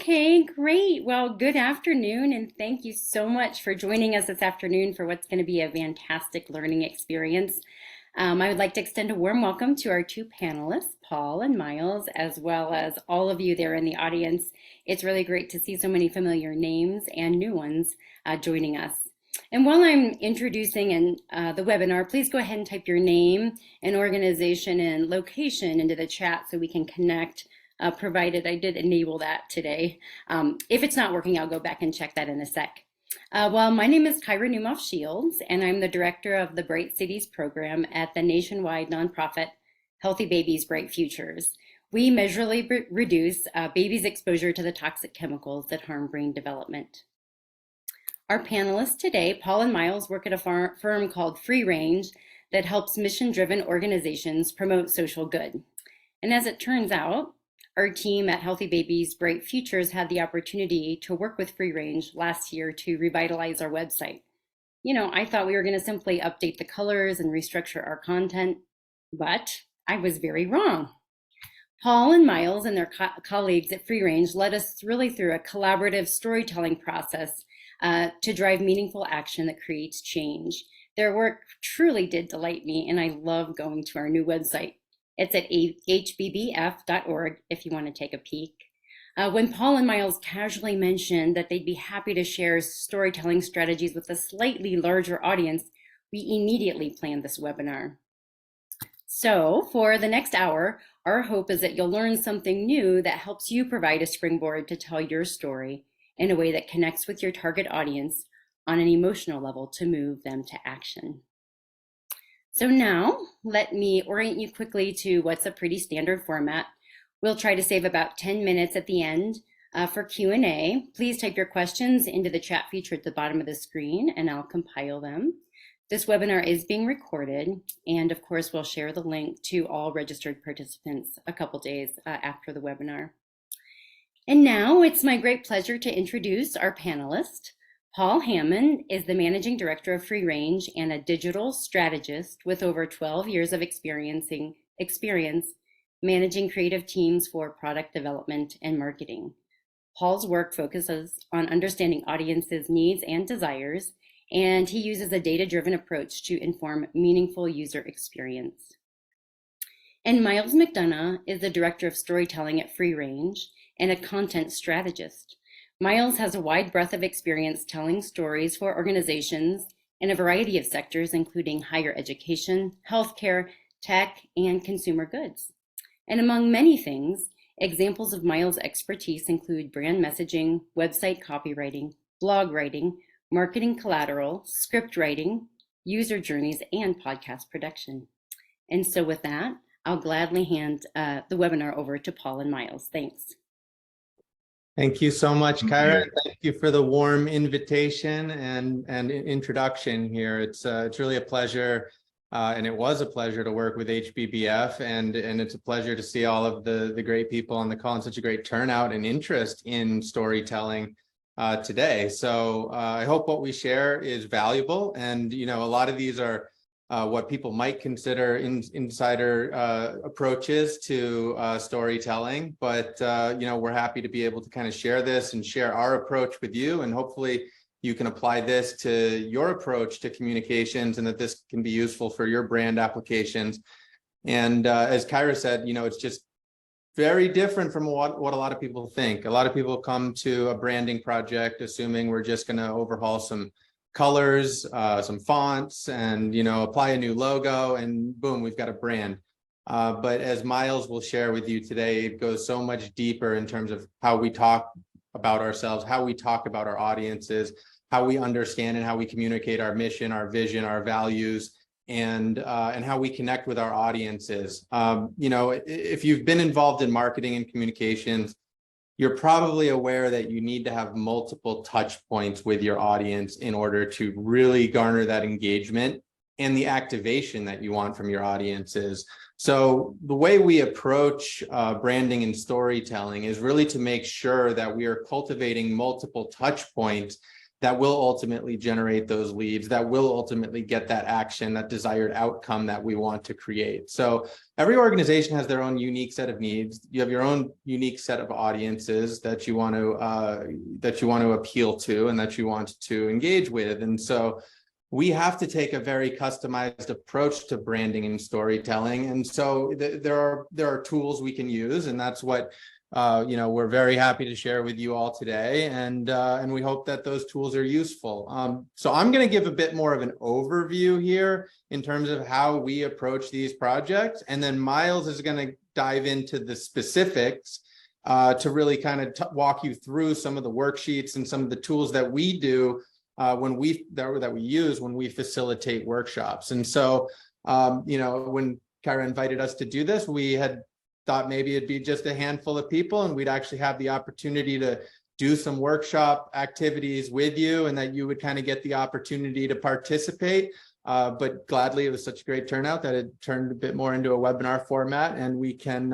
Okay, great. Well, good afternoon, and thank you so much for joining us this afternoon for what's going to be a fantastic learning experience. I would like to extend a warm welcome to our two panelists, Paul and Myles, as well as all of you there in the audience. It's really great to see so many familiar names and new ones joining us. And while I'm introducing the webinar, please go ahead and type your name and organization and location into the chat so we can connect. Provided I did enable that today. If it's not working, I'll go back and check that in a sec. Well, my name is Kyra Newmoff Shields, and I'm the director of the Bright Cities program at the nationwide nonprofit Healthy Babies, Bright Futures. We measurably reduce babies' exposure to the toxic chemicals that harm brain development. Our panelists today, Paul and Myles, work at a firm called Free Range that helps mission-driven organizations promote social good. And as it turns out, our team at Healthy Babies, Bright Futures had the opportunity to work with Free Range last year to revitalize our website. You know, I thought we were going to simply update the colors and restructure our content, but I was very wrong. Paul and Myles and their colleagues at Free Range led us really through a collaborative storytelling process to drive meaningful action that creates change. Their work truly did delight me, and I love going to our new website. It's at hbbf.org if you want to take a peek. When Paul and Myles casually mentioned that they'd be happy to share storytelling strategies with a slightly larger audience, we immediately planned this webinar. So for the next hour, our hope is that you'll learn something new that helps you provide a springboard to tell your story in a way that connects with your target audience on an emotional level to move them to action. So now, let me orient you quickly to what's a pretty standard format. We'll try to save about 10 minutes at the end for Q&A. Please type your questions into the chat feature at the bottom of the screen, and I'll compile them. This webinar is being recorded, and of course, we'll share the link to all registered participants a couple days after the webinar. And now, it's my great pleasure to introduce our panelist. Paul Hammond is the managing director of Free Range and a digital strategist with over 12 years of experience managing creative teams for product development and marketing. Paul's work focuses on understanding audiences' needs and desires, and he uses a data-driven approach to inform meaningful user experience. And Myles McDonough is the director of storytelling at Free Range and a content strategist. Myles has a wide breadth of experience telling stories for organizations in a variety of sectors, including higher education, healthcare, tech, and consumer goods. And among many things, examples of Myles' expertise include brand messaging, website copywriting, blog writing, marketing collateral, script writing, user journeys, and podcast production. And so with that, I'll gladly hand the webinar over to Paul and Myles. Thanks. Thank you so much, Kyra. Thank you for the warm invitation and introduction here. It's really a pleasure, and it was a pleasure to work with HBBF, and it's a pleasure to see all of the great people on the call and such a great turnout and interest in storytelling today. So I hope what we share is valuable, and a lot of these are what people might consider insider approaches to storytelling, but we're happy to be able to kind of share this and share our approach with you, and hopefully you can apply this to your approach to communications, and that this can be useful for your brand applications. And as Kyra said, it's just very different from what a lot of people think. A lot of people come to a branding project assuming we're just going to overhaul some colors, some fonts, and apply a new logo, and boom, we've got a brand. But as Myles will share with you today, it goes so much deeper in terms of how we talk about ourselves, how we talk about our audiences, how we understand and how we communicate our mission, our vision, our values, and how we connect with our audiences. If you've been involved in marketing and communications, you're probably aware that you need to have multiple touch points with your audience in order to really garner that engagement and the activation that you want from your audiences. So the way we approach branding and storytelling is really to make sure that we are cultivating multiple touch points that will ultimately generate those leads, that will ultimately get that action, that desired outcome that we want to create. So every organization has their own unique set of needs. You have your own unique set of audiences that you want to appeal to and that you want to engage with. And so we have to take a very customized approach to branding and storytelling. And so there are tools we can use, and that's what we're very happy to share with you all today, and we hope that those tools are useful. So I'm going to give a bit more of an overview here in terms of how we approach these projects, and then Myles is going to dive into the specifics to really kind of walk you through some of the worksheets and some of the tools that we do that we use when we facilitate workshops. And so when Kyra invited us to do this, we had thought maybe it'd be just a handful of people and we'd actually have the opportunity to do some workshop activities with you, and that you would kind of get the opportunity to participate. But gladly, it was such a great turnout that it turned a bit more into a webinar format, and we can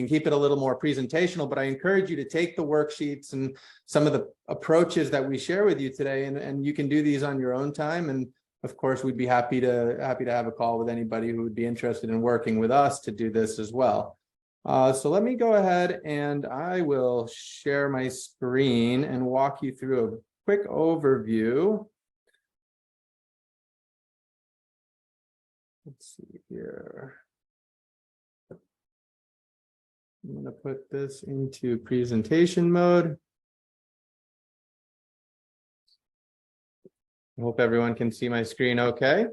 keep it a little more presentational. But I encourage you to take the worksheets and some of the approaches that we share with you today, and you can do these on your own time. And of course, we'd be happy to have a call with anybody who would be interested in working with us to do this as well. So let me go ahead and I will share my screen and walk you through a quick overview. Let's see here. I'm going to put this into presentation mode. I hope everyone can see my screen okay.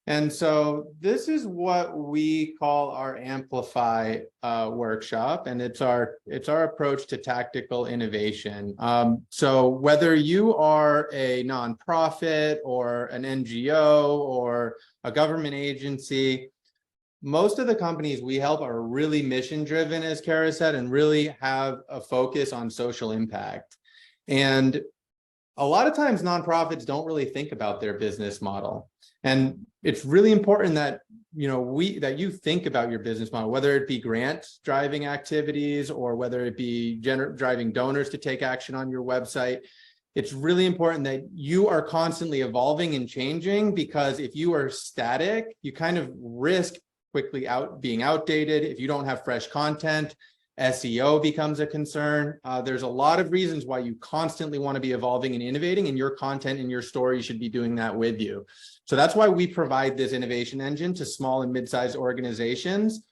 And so this is what we call our Amplify workshop, and it's our approach to tactical innovation. So whether you are a nonprofit or an NGO or a government agency, most of the companies we help are really mission driven, as Kara said, and really have a focus on social impact. And a lot of times nonprofits don't really think about their business model. And it's really important that you think about your business model, whether it be grant driving activities or whether it be driving donors to take action on your website. It's really important that you are constantly evolving and changing, because if you are static, you kind of risk quickly being outdated. If you don't have fresh content, SEO becomes a concern. There's a lot of reasons why you constantly want to be evolving and innovating, and your content and your story should be doing that with you. So that's why we provide this innovation engine to small and mid-sized organizations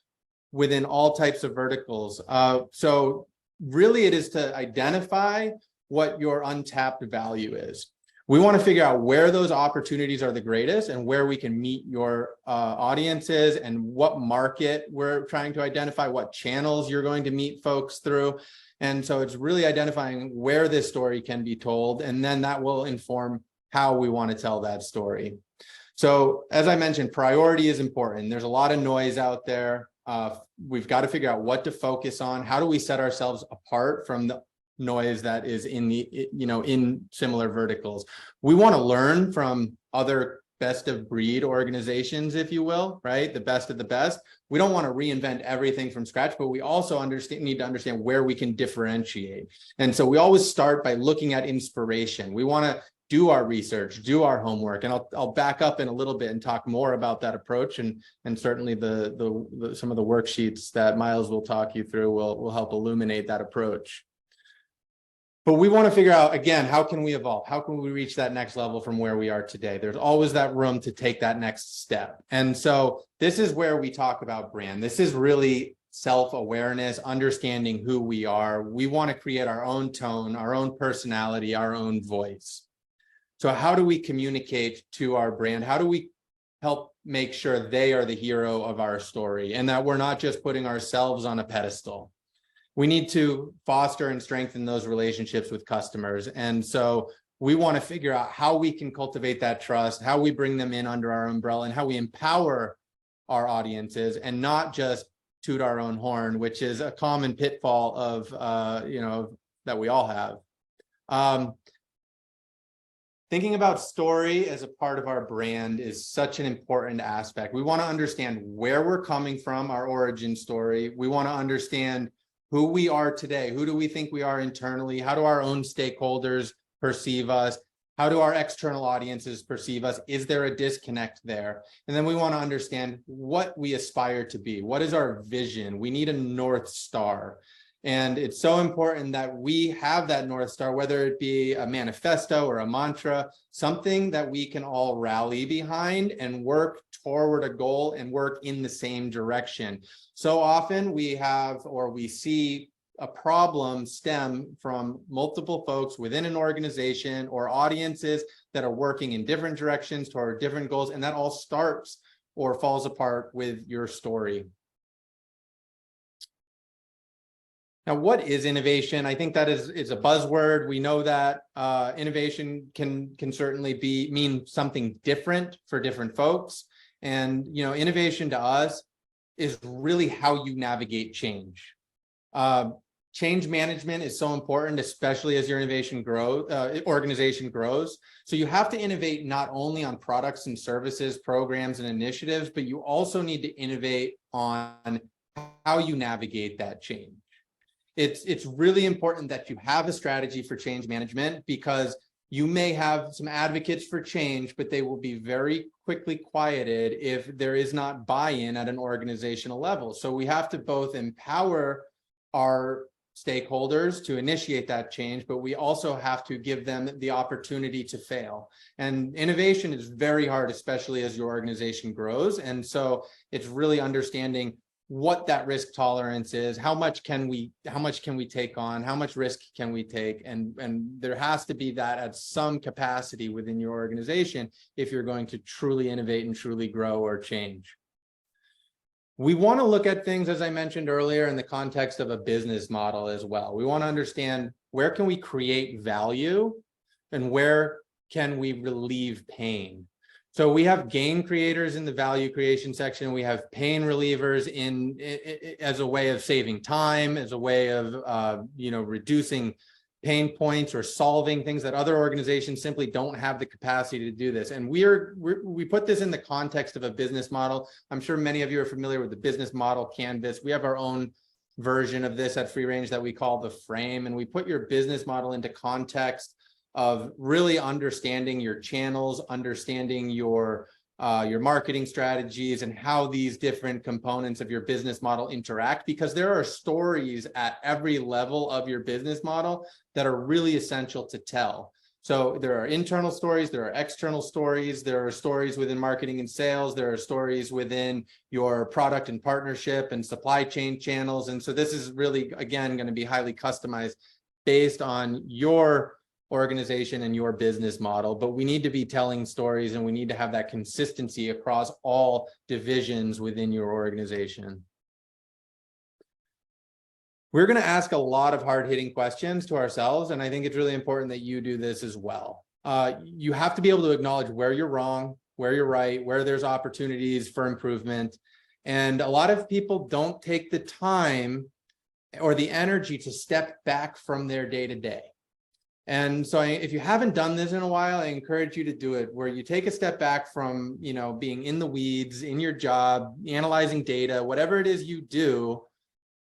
within all types of verticals. So really it is to identify what your untapped value is. We want to figure out where those opportunities are the greatest and where we can meet your audiences, and what market we're trying to identify, what channels you're going to meet folks through. And so it's really identifying where this story can be told, and then that will inform how we want to tell that story. So as I mentioned, priority is important. There's a lot of noise out there. We've got to figure out what to focus on. How do we set ourselves apart from the noise that is in similar verticals? We want to learn from other best of breed organizations, if you will, right? The best of the best. We don't want to reinvent everything from scratch, but we also need to understand where we can differentiate. And so we always start by looking at inspiration. We want to do our research, do our homework, and I'll back up in a little bit and talk more about that approach, and certainly some of the worksheets that Myles will talk you through will help illuminate that approach. But we want to figure out, again, how can we evolve? How can we reach that next level from where we are today? There's always that room to take that next step. And so this is where we talk about brand. This is really self-awareness, understanding who we are. We want to create our own tone, our own personality, our own voice. So how do we communicate to our brand? How do we help make sure they are the hero of our story, and that we're not just putting ourselves on a pedestal? We need to foster and strengthen those relationships with customers. And so we want to figure out how we can cultivate that trust, how we bring them in under our umbrella, and how we empower our audiences and not just toot our own horn, which is a common pitfall of, that we all have. Thinking about story as a part of our brand is such an important aspect. We want to understand where we're coming from, our origin story. We want to understand who we are today. Who do we think we are internally? How do our own stakeholders perceive us? How do our external audiences perceive us? Is there a disconnect there? And then we want to understand what we aspire to be. What is our vision? We need a North Star. And it's so important that we have that North Star, whether it be a manifesto or a mantra, something that we can all rally behind and work toward a goal and work in the same direction. So often we have, or we see, a problem stem from multiple folks within an organization or audiences that are working in different directions toward different goals, and that all starts or falls apart with your story. Now, what is innovation? I think that is a buzzword. We know that innovation can certainly mean something different for different folks. And innovation to us is really how you navigate change. Change management is so important, especially as your organization grows. So you have to innovate not only on products and services, programs and initiatives, but you also need to innovate on how you navigate that change. It's really important that you have a strategy for change management, because you may have some advocates for change, but they will be very quickly quieted if there is not buy-in at an organizational level. So we have to both empower our stakeholders to initiate that change, but we also have to give them the opportunity to fail. And innovation is very hard, especially as your organization grows. And so it's really understanding what that risk tolerance is, how much can we take on, how much risk can we take, and there has to be that at some capacity within your organization if you're going to truly innovate and truly grow or change. We want to look at things, as I mentioned earlier, in the context of a business model as well. We want to understand, where can we create value and where can we relieve pain? So we have gain creators in the value creation section. We have pain relievers as a way of saving time, as a way of reducing pain points or solving things that other organizations simply don't have the capacity to do this. And we put this in the context of a business model. I'm sure many of you are familiar with the business model canvas. We have our own version of this at Free Range that we call the frame, and we put your business model into context of really understanding your channels, understanding your marketing strategies, and how these different components of your business model interact, because there are stories at every level of your business model that are really essential to tell. So there are internal stories, there are external stories, there are stories within marketing and sales, there are stories within your product and partnership and supply chain channels. And so this is really, again, going to be highly customized based on your organization and your business model, but we need to be telling stories, and we need to have that consistency across all divisions within your organization. We're going to ask a lot of hard-hitting questions to ourselves, and I think it's really important that you do this as well. You have to be able to acknowledge where you're wrong, where you're right, where there's opportunities for improvement. And a lot of people don't take the time or the energy to step back from their day-to-day. And so if you haven't done this in a while, I encourage you to do it, where you take a step back from, being in the weeds, in your job, analyzing data, whatever it is you do.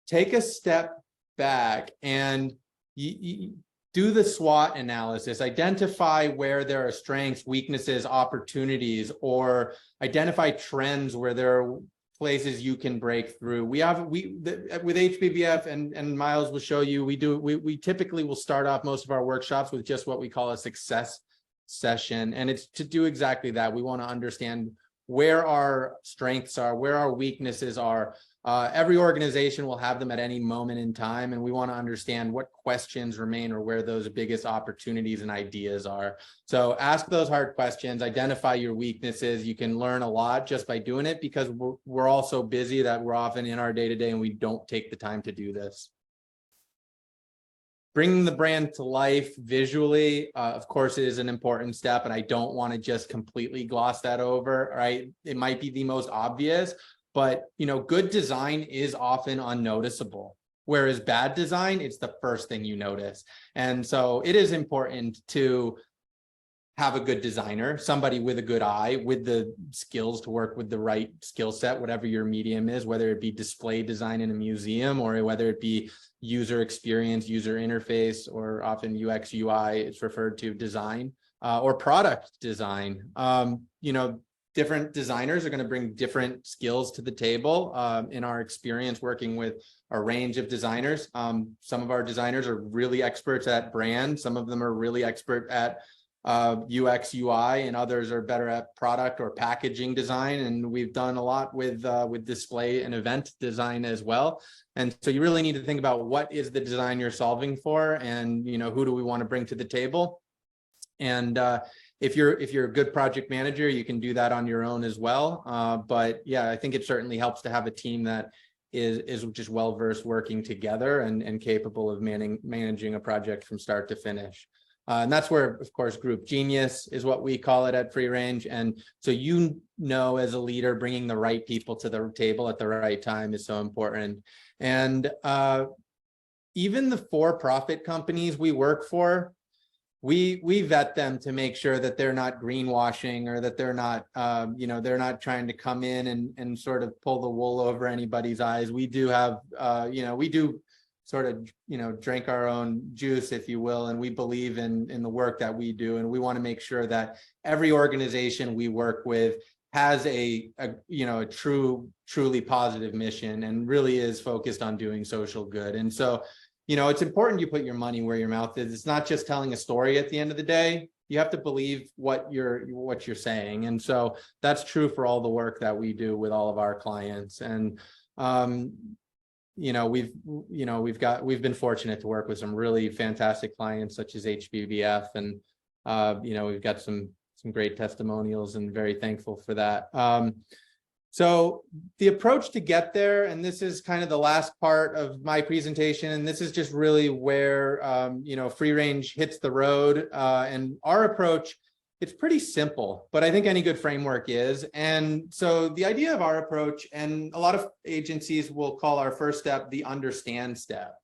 Take a step back and you do the SWOT analysis, identify where there are strengths, weaknesses, opportunities, or identify trends where there are places you can break through. With HBBF, and Myles will show you, we typically will start off most of our workshops with just what we call a success session. And it's to do exactly that. We want to understand where our strengths are, where our weaknesses are. Every organization will have them at any moment in time, and we want to understand what questions remain or where those biggest opportunities and ideas are. So ask those hard questions, identify your weaknesses. You can learn a lot just by doing it, because we're all so busy that we're often in our day-to-day and we don't take the time to do this. Bringing the brand to life visually, of course, is an important step, and I don't want to just completely gloss that over, right? It might be the most obvious, but good design is often unnoticeable, whereas bad design, it's the first thing you notice. And so it is important to have a good designer, somebody with a good eye, with the skills to work with the right skill set, whatever your medium is, whether it be display design in a museum or whether it be user experience, user interface, or often UX, UI, it's referred to design. or product design. Different designers are going to bring different skills to the table. In our experience working with a range of designers, some of our designers are really experts at brand. Some of them are really expert at UX, UI, and others are better at product or packaging design. And we've done a lot with display and event design as well. And so you really need to think about what is the design you're solving for, and who do we want to bring to the table. And if you're a good project manager, you can do that on your own as well. But yeah, I think it certainly helps to have a team that is just well versed working together and capable of managing a project from start to finish. And that's where, of course, group genius is what we call it at Free Range. And so as a leader, bringing the right people to the table at the right time is so important. And even the for-profit companies we work for, we vet them to make sure that they're not greenwashing, or that they're not they're not trying to come in and sort of pull the wool over anybody's eyes. We do have we do sort of drink our own juice, if you will, and we believe in the work that we do, and we want to make sure that every organization we work with has a truly positive mission and really is focused on doing social good. And so it's important you put your money where your mouth is. It's not just telling a story at the end of the day. You have to believe what you're saying. And so that's true for all the work that we do with all of our clients. And we've been fortunate to work with some really fantastic clients such as HBBF, and we've got some great testimonials, and very thankful for that. So the approach to get there, and this is kind of the last part of my presentation, and this is just really where, Free Range hits the road. And our approach, it's pretty simple, but I think any good framework is. And so the idea of our approach, and a lot of agencies will call our first step the understand step.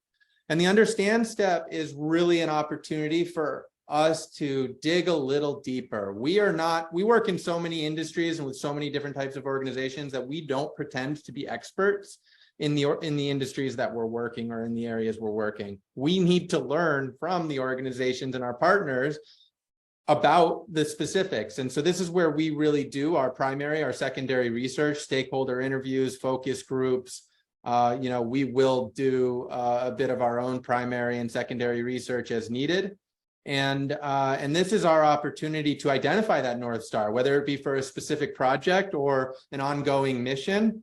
And the understand step is really an opportunity for us to dig a little deeper. We work in so many industries and with so many different types of organizations that we don't pretend to be experts in the industries that we're working, or in the areas we're working. We need to learn from the organizations and our partners about the specifics. And so this is where we really do our secondary research, stakeholder interviews, focus groups. We will do a bit of our own primary and secondary research as needed. And this is our opportunity to identify that North Star, whether it be for a specific project or an ongoing mission.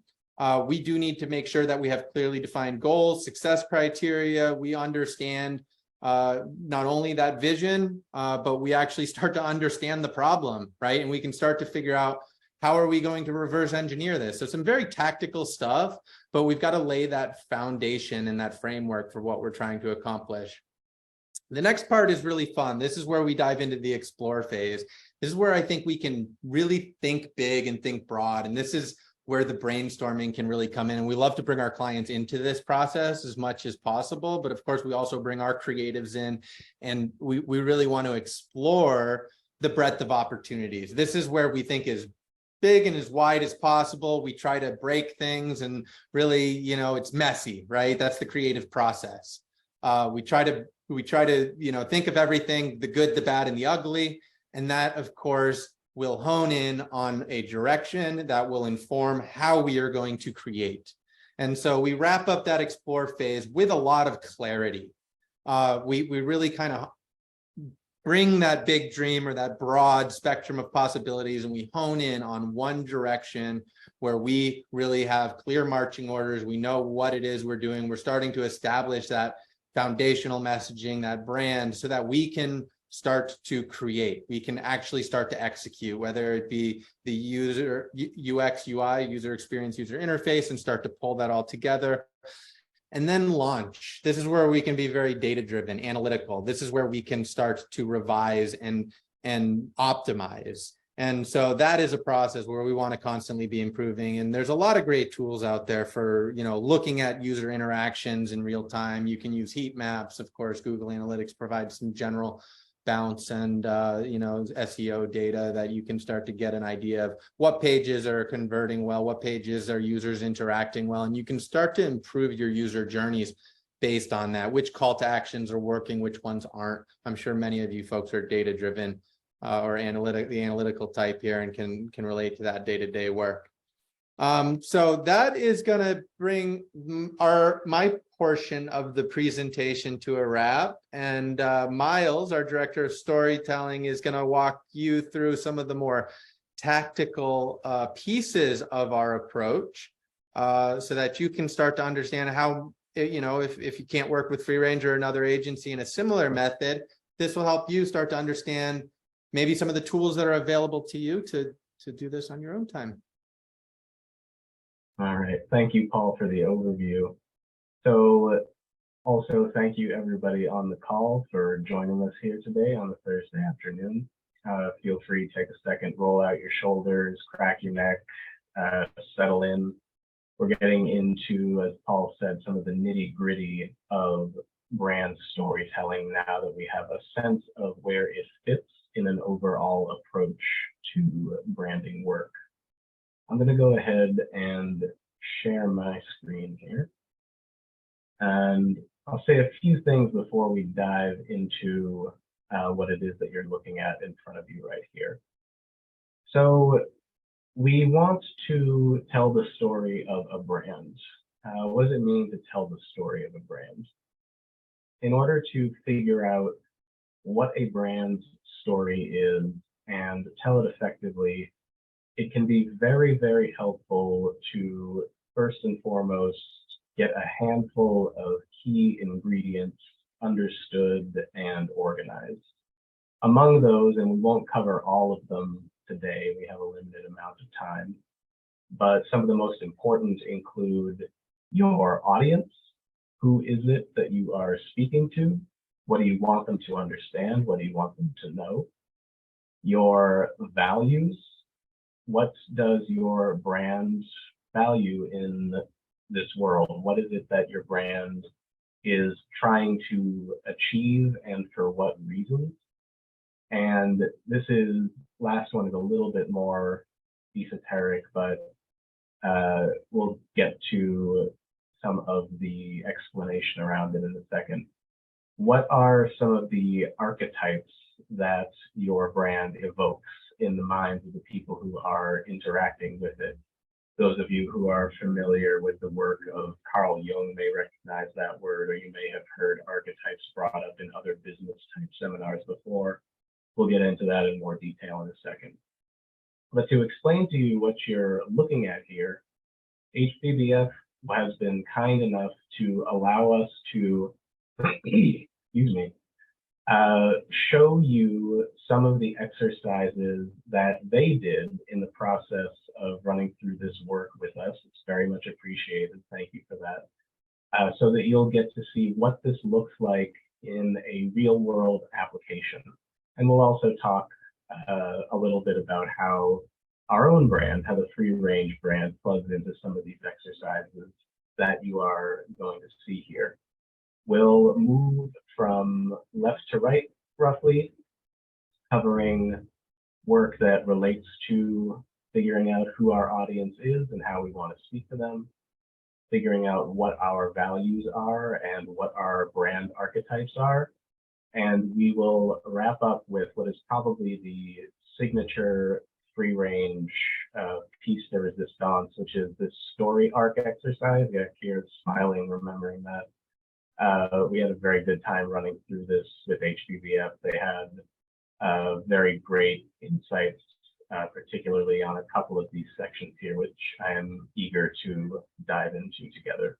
We do need to make sure that we have clearly defined goals, success criteria. We understand not only that vision, but we actually start to understand the problem, right? And we can start to figure out, how are we going to reverse engineer this? So some very tactical stuff, but we've got to lay that foundation and that framework for what we're trying to accomplish. The next part is really fun. This is where we dive into the explore phase. This is where I think we can really think big and think broad. And this is where the brainstorming can really come in. And we love to bring our clients into this process as much as possible. But of course, we also bring our creatives in, and we really want to explore the breadth of opportunities. This is where we think is big and as wide as possible. We try to break things, and really, it's messy, right? That's the creative process. We try to think of everything, the good, the bad, and the ugly. And that, of course, will hone in on a direction that will inform how we are going to create. And so we wrap up that explore phase with a lot of clarity. We really kind of bring that big dream or that broad spectrum of possibilities, and we hone in on one direction where we really have clear marching orders. We know what it is we're doing. We're starting to establish that foundational messaging, that brand, so that we can start to create. We can actually start to execute, whether it be the user UX, UI, user experience, user interface, and start to pull that all together. And then launch. This is where we can be very data-driven, analytical. This is where we can start to revise and optimize. And so that is a process where we want to constantly be improving. And there's a lot of great tools out there for, looking at user interactions in real time. You can use heat maps. Of course, Google Analytics provides some general bounce and, SEO data that you can start to get an idea of what pages are converting well, what pages are users interacting well. And you can start to improve your user journeys based on that, which call to actions are working, which ones aren't. I'm sure many of you folks are data-driven or the analytical type here, and can relate to that day-to-day work. So that is going to bring my portion of the presentation to a wrap. And Myles, our director of storytelling, is going to walk you through some of the more tactical pieces of our approach, so that you can start to understand how, if you can't work with free range or another agency in a similar method, this will help you start to understand maybe some of the tools that are available to you to do this on your own time. All right. Thank you, Paul, for the overview. So also thank you everybody on the call for joining us here today on the Thursday afternoon. Feel free to take a second, roll out your shoulders, crack your neck, settle in. We're getting into, as Paul said, some of the nitty-gritty of brand storytelling now that we have a sense of where it fits in an overall approach to branding work. I'm going to go ahead and share my screen here. And I'll say a few things before we dive into what it is that you're looking at in front of you right here. So we want to tell the story of a brand. What does it mean to tell the story of a brand? In order to figure out what a brand's story is and tell it effectively, it can be very, very helpful to first and foremost get a handful of key ingredients understood and organized. Among those, and we won't cover all of them today, we have a limited amount of time, but some of the most important include your audience. Who is it that you are speaking to? What do you want them to understand? What do you want them to know? Your values. What does your brand value in this world? What is it that your brand is trying to achieve, and for what reasons? And this last one is a little bit more esoteric, but we'll get to some of the explanation around it in a second. What are some of the archetypes that your brand evokes in the minds of the people who are interacting with it? Those of you who are familiar with the work of Carl Jung may recognize that word, or you may have heard archetypes brought up in other business type seminars before. We'll get into that in more detail in a second. But to explain to you what you're looking at here, HBBF has been kind enough to allow us to, excuse me, show you some of the exercises that they did in the process of running through this work with us. It's very much appreciated. Thank you for that. So that you'll get to see what this looks like in a real world application. And we'll also talk a little bit about how our own brand, how the free range brand plugs into some of these exercises that you are going to see here. We'll move from left to right, roughly, covering work that relates to figuring out who our audience is and how we want to speak to them, figuring out what our values are and what our brand archetypes are. And we will wrap up with what is probably the signature free range piece de resistance, which is this story arc exercise. Yeah, Kira's smiling, remembering that. We had a very good time running through this with HBBF. They had very great insights, particularly on a couple of these sections here, which I am eager to dive into together.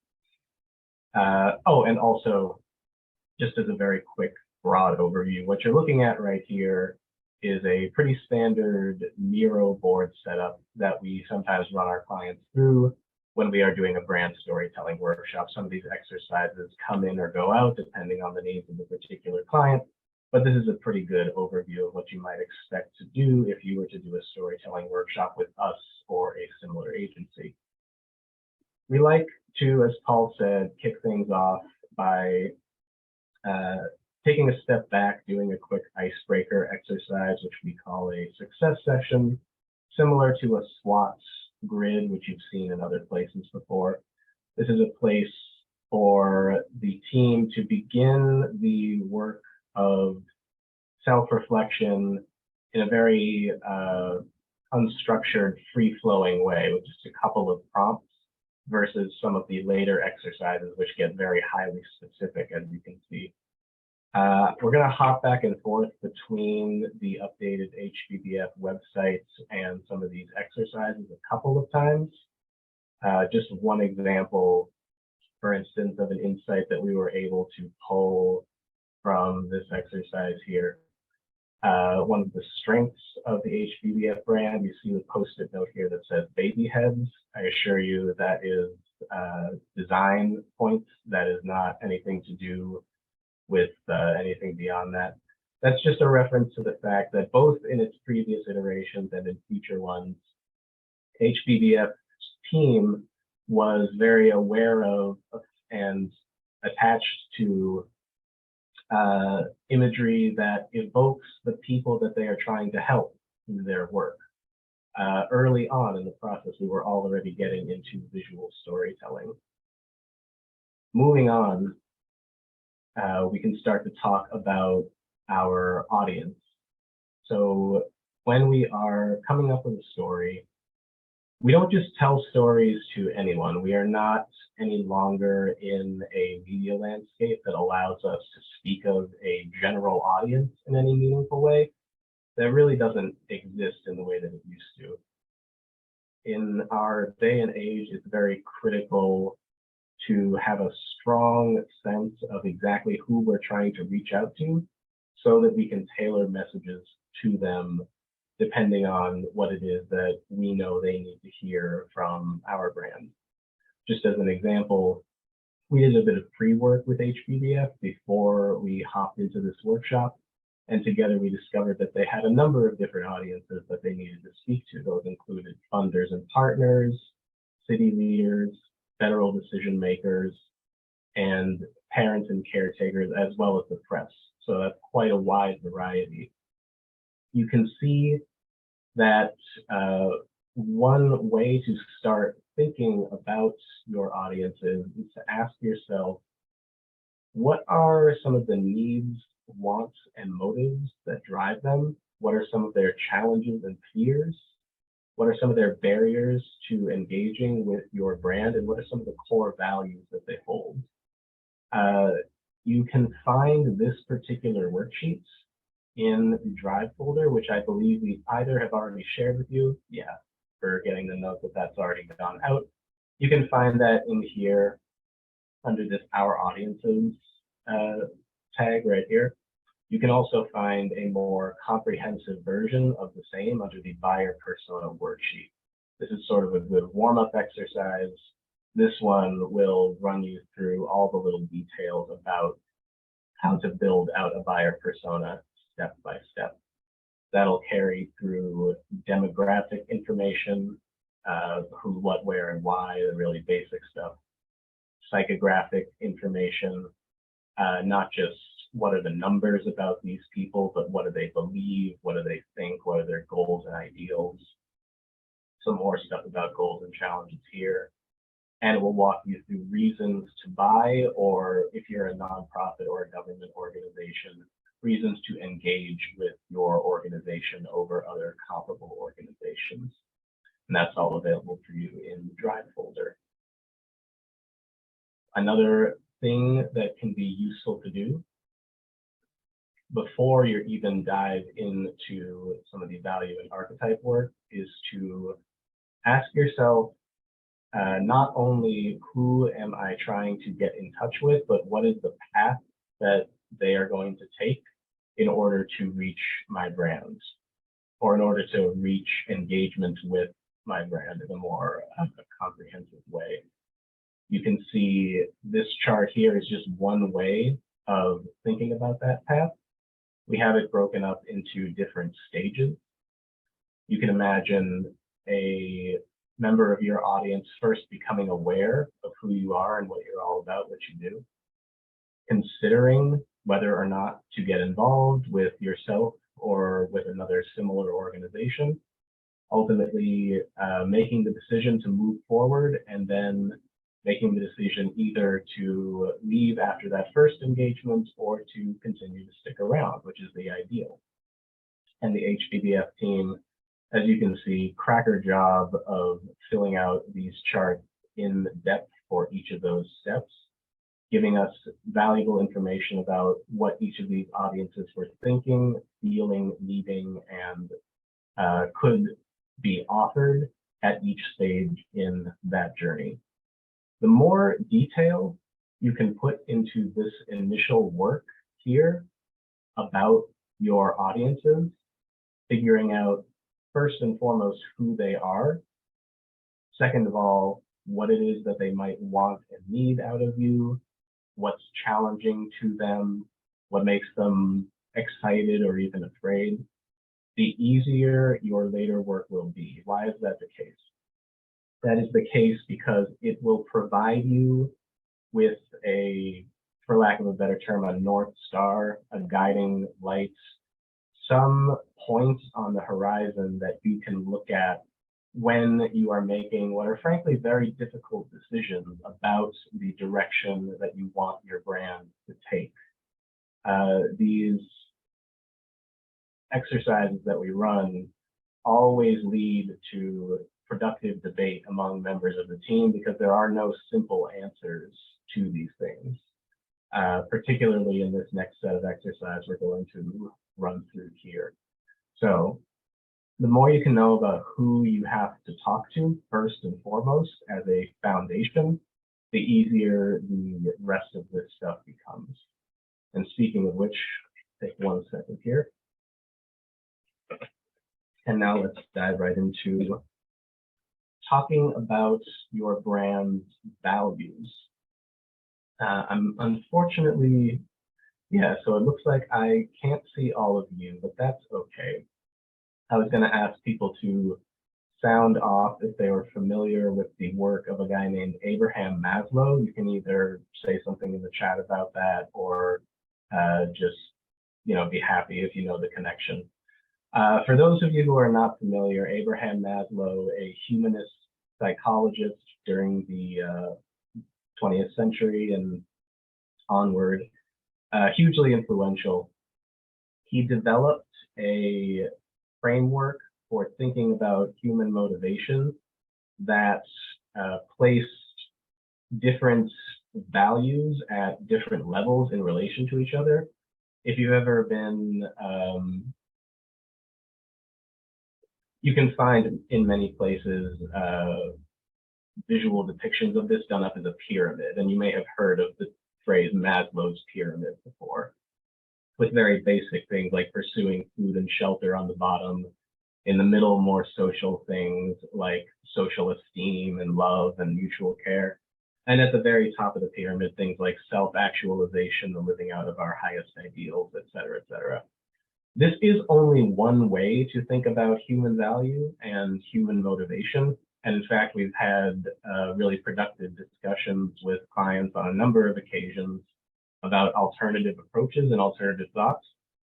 Oh, and also, just as a very quick, broad overview, what you're looking at right here is a pretty standard Miro board setup that we sometimes run our clients through when we are doing a brand storytelling workshop. Some of these exercises come in or go out depending on the needs of the particular client, but this is a pretty good overview of what you might expect to do if you were to do a storytelling workshop with us or a similar agency. We like to, as Paul said, kick things off by taking a step back, doing a quick icebreaker exercise, which we call a success session, similar to a SWOT grid, which you've seen in other places before. This is a place for the team to begin the work of self-reflection, in a very unstructured, free-flowing way with just a couple of prompts versus some of the later exercises, which get very highly specific, as you can see. We're going to hop back and forth between the updated HBBF websites and some of these exercises a couple of times. Just one example, for instance, of an insight that we were able to pull from this exercise here. One of the strengths of the HBBF brand, you see the post-it note here that says baby heads. I assure you that is design points. That is not anything to do with anything beyond that. That's just a reference to the fact that both in its previous iterations and in future ones, HBBF's team was very aware of and attached to imagery that evokes the people that they are trying to help in their work. Early on in the process, we were already getting into visual storytelling. Moving on, we can start to talk about our audience. So when we are coming up with a story, we don't just tell stories to anyone. We are not any longer in a media landscape that allows us to speak of a general audience in any meaningful way. That really doesn't exist in the way that it used to. In our day and age, it's very critical to have a strong sense of exactly who we're trying to reach out to so that we can tailor messages to them depending on what it is that we know they need to hear from our brand. Just as an example, we did a bit of pre-work with HBBF before we hopped into this workshop, and together we discovered that they had a number of different audiences that they needed to speak to. Those included funders and partners, city leaders, federal decision makers, and parents and caretakers, as well as the press. So that's quite a wide variety. You can see that one way to start thinking about your audiences is to ask yourself, what are some of the needs, wants, and motives that drive them? What are some of their challenges and fears? What are some of their barriers to engaging with your brand? And what are some of the core values that they hold? You can find this particular worksheet in the Drive folder, which I believe we either have already shared with you. Yeah, for getting the note that that's already gone out. You can find that in here under this Our Audiences tag right here. You can also find a more comprehensive version of the same under the buyer persona worksheet. This is sort of a good warm-up exercise. This one will run you through all the little details about how to build out a buyer persona step by step. That'll carry through demographic information, who, what, where, and why, the really basic stuff. Psychographic information, not just what are the numbers about these people, but what do they believe, what do they think, what are their goals and ideals. Some more stuff about goals and challenges here. And it will walk you through reasons to buy, or if you're a nonprofit or a government organization, reasons to engage with your organization over other comparable organizations. And that's all available for you in the Drive folder. Another thing that can be useful to do before you even dive into some of the value and archetype work is to ask yourself, not only who am I trying to get in touch with, but what is the path that they are going to take in order to reach my brand, or in order to reach engagement with my brand in a more comprehensive way. You can see this chart here is just one way of thinking about that path. We have it broken up into different stages. You can imagine a member of your audience first becoming aware of who you are and what you're all about, what you do, considering whether or not to get involved with yourself or with another similar organization, ultimately making the decision to move forward, and then making the decision either to leave after that first engagement or to continue to stick around, which is the ideal. and the HBBF team, as you can see, cracker job of filling out these charts in depth for each of those steps, giving us valuable information about what each of these audiences were thinking, feeling, needing, and could be offered at each stage in that journey. The more detail you can put into this initial work here about your audiences, figuring out first and foremost who they are, second of all, what it is that they might want and need out of you, what's challenging to them, what makes them excited or even afraid, the easier your later work will be. Why is that the case? That is the case because it will provide you with a, for lack of a better term, a North Star, a guiding light, some points on the horizon that you can look at when you are making what are frankly very difficult decisions about the direction that you want your brand to take. These exercises that we run always lead to productive debate among members of the team because there are no simple answers to these things, particularly in this next set of exercise we're going to run through here. So the more you can know about who you have to talk to first and foremost as a foundation, the easier the rest of this stuff becomes. And speaking of which, take 1 second here. And now let's dive right into talking about your brand's values. I'm unfortunately, yeah, so it looks like I can't see all of you, but that's okay. I was going to ask people to sound off if they were familiar with the work of a guy named Abraham Maslow. You can either say something in the chat about that or just, be happy if you know the connection. For those of you who are not familiar, Abraham Maslow, a humanist psychologist during the 20th century and onward, hugely influential. He developed a framework for thinking about human motivation that placed different values at different levels in relation to each other. If you've ever been, you can find in many places visual depictions of this done up as a pyramid, and you may have heard of the phrase Maslow's pyramid before, with very basic things like pursuing food and shelter on the bottom, in the middle more social things like social esteem and love and mutual care, and at the very top of the pyramid things like self-actualization, the living out of our highest ideals, et cetera, et cetera. This is only one way to think about human value and human motivation. And in fact, we've had really productive discussions with clients on a number of occasions about alternative approaches and alternative thoughts.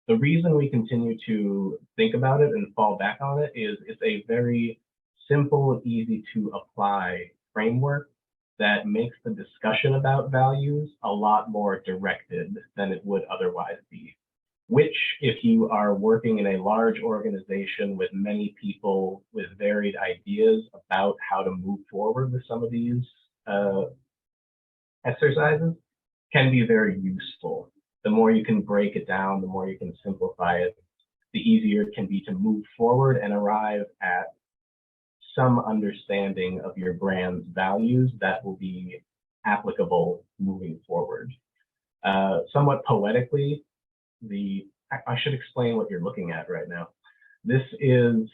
The reason we continue to think about it and fall back on it is it's a very simple, easy to apply framework that makes the discussion about values a lot more directed than it would otherwise be. Which, if you are working in a large organization with many people with varied ideas about how to move forward with some of these exercises, can be very useful. The more you can break it down, the more you can simplify it, the easier it can be to move forward and arrive at some understanding of your brand's values that will be applicable moving forward. Somewhat poetically, I should explain what you're looking at right now. This is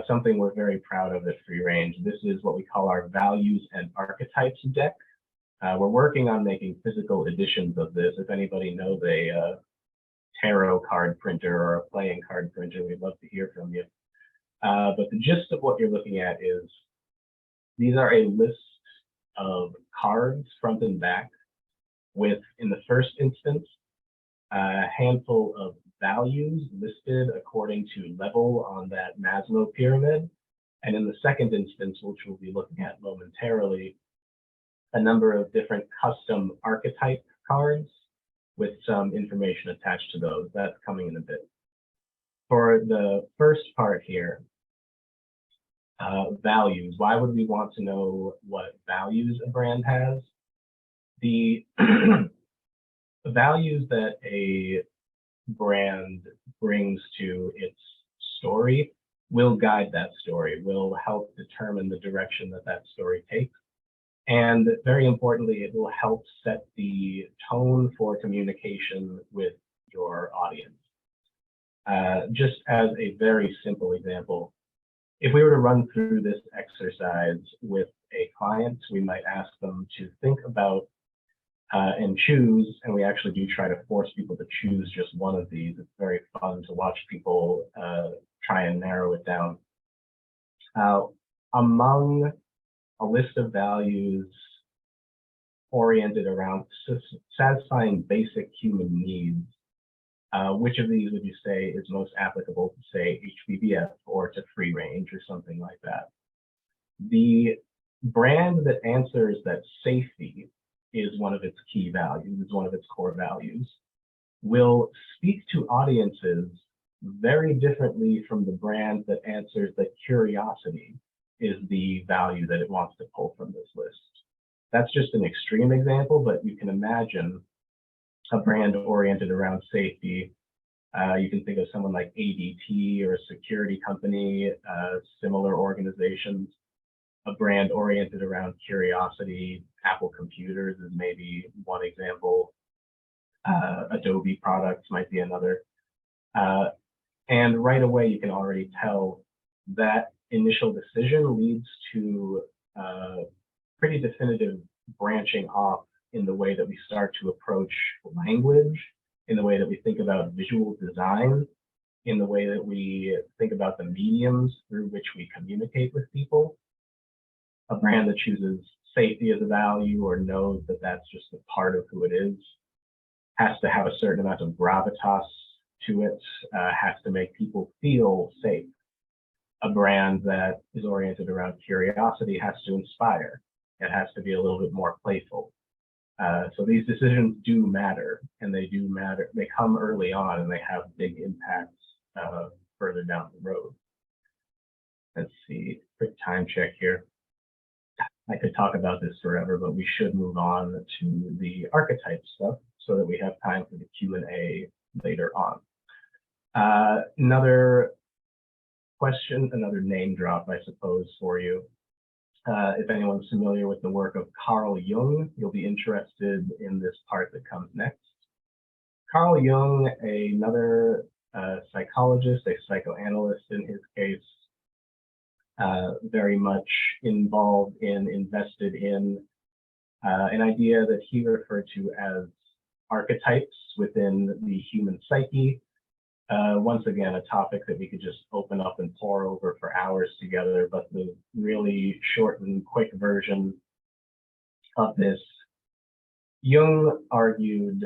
something we're very proud of at Free Range. This is what we call our values and archetypes deck. We're working on making physical editions of this. If anybody knows a tarot card printer or a playing card printer, we'd love to hear from you. But the gist of what you're looking at is these are a list of cards front and back with, in the first instance, a handful of values listed according to level on that Maslow pyramid. And in the second instance, which we'll be looking at momentarily, a number of different custom archetype cards with some information attached to those. That's coming in a bit. For the first part here, values. Why would we want to know what values a brand has? The values that a brand brings to its story will guide that story, will help determine the direction that that story takes. And very importantly, it will help set the tone for communication with your audience. Just as a very simple example, if we were to run through this exercise with a client, we might ask them to think about and choose, and we actually do try to force people to choose just one of these. It's very fun to watch people try and narrow it down. Among a list of values oriented around satisfying basic human needs, which of these would you say is most applicable to, say, HBBF or to free range or something like that? The brand that answers that safety is one of its key values, is one of its core values, will speak to audiences very differently from the brand that answers that curiosity is the value that it wants to pull from this list. That's just an extreme example, but you can imagine a brand oriented around safety. You can think of someone like ADT or a security company, similar organizations. A brand oriented around curiosity, Apple Computers is maybe one example. Adobe products might be another. And right away, you can already tell that initial decision leads to pretty definitive branching off in the way that we start to approach language, in the way that we think about visual design, in the way that we think about the mediums through which we communicate with people. A brand that chooses safety as a value or knows that that's just a part of who it is has to have a certain amount of gravitas to it, has to make people feel safe. A brand that is oriented around curiosity has to inspire. It has to be a little bit more playful. So these decisions do matter, and they do matter. They come early on, and they have big impacts further down the road. Let's see, quick time check here. I could talk about this forever, but we should move on to the archetype stuff so that we have time for the Q&A later on. Another question, another name drop, I suppose, for you. If anyone's familiar with the work of Carl Jung, you'll be interested in this part that comes next. Carl Jung, another psychologist, a psychoanalyst in his case, very much involved in, invested in an idea that he referred to as archetypes within the human psyche. Once again, a topic that we could just open up and pore over for hours together, but the really short and quick version of this, Jung argued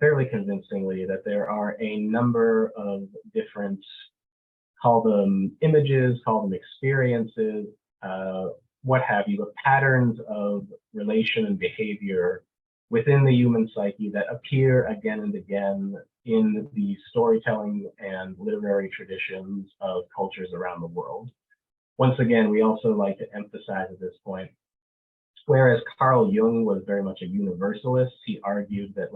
fairly convincingly that there are a number of different, call them images, call them experiences, what have you, but patterns of relation and behavior within the human psyche that appear again and again in the storytelling and literary traditions of cultures around the world. Once again, we also like to emphasize at this point, whereas Carl Jung was very much a universalist, he argued that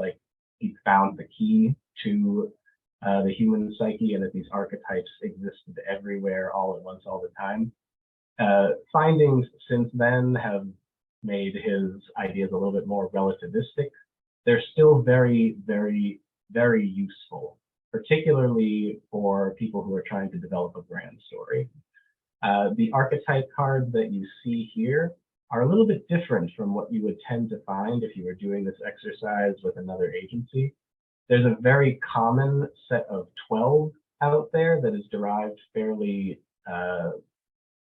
he found the key to the human psyche and that these archetypes existed everywhere, all at once, all the time. Findings since then have made his ideas a little bit more relativistic. They're still very, very, very useful, particularly for people who are trying to develop a brand story. The archetype cards that you see here are a little bit different from what you would tend to find if you were doing this exercise with another agency. There's a very common set of 12 out there that is derived fairly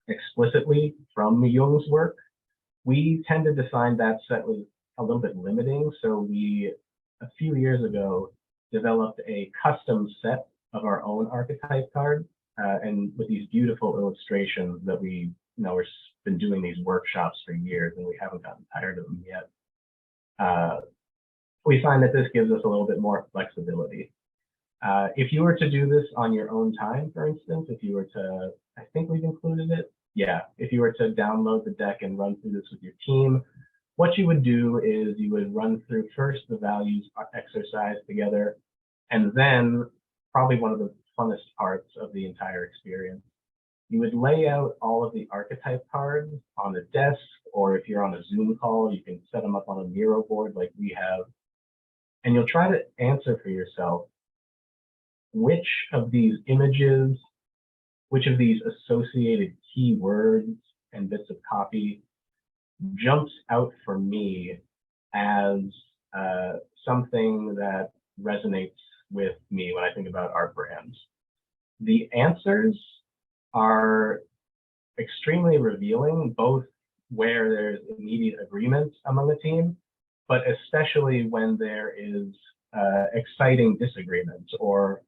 explicitly from Jung's work. We tended to find that set was a little bit limiting, so we, a few years ago, developed a custom set of our own archetype card, and with these beautiful illustrations that we've been doing these workshops for years, and we haven't gotten tired of them yet. We find that this gives us a little bit more flexibility. If you were to do this on your own time, for instance, if you were to, I think we've included it. Yeah, if you were to download the deck and run through this with your team, what you would do is you would run through first the values exercise together, and then probably one of the funnest parts of the entire experience, you would lay out all of the archetype cards on a desk, or if you're on a Zoom call, you can set them up on a Miro board like we have, and you'll try to answer for yourself which of these images, which of these associated keywords and bits of copy jumps out for me as something that resonates with me when I think about our brands. The answers are extremely revealing, both where there's immediate agreement among the team, but especially when there is exciting disagreements, or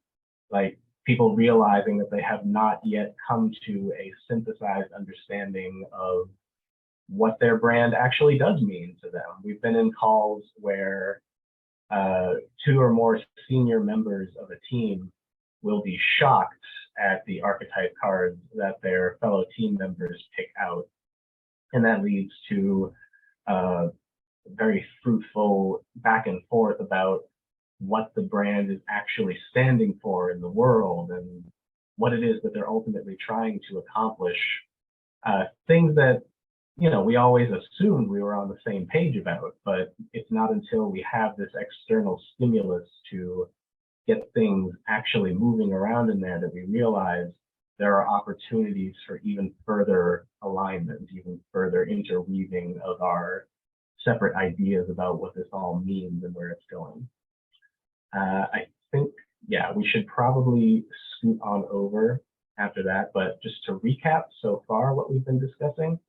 like people realizing that they have not yet come to a synthesized understanding of what their brand actually does mean to them. We've been in calls where 2 or more senior members of a team will be shocked at the archetype cards that their fellow team members pick out. And that leads to very fruitful back and forth about what the brand is actually standing for in the world and what it is that they're ultimately trying to accomplish. Things that, you know, we always assumed we were on the same page about, but it's not until we have this external stimulus to get things actually moving around in there that we realize there are opportunities for even further alignment, even further interweaving of our separate ideas about what this all means and where it's going. I think, yeah, we should probably scoot on over after that, but just to recap so far what we've been discussing,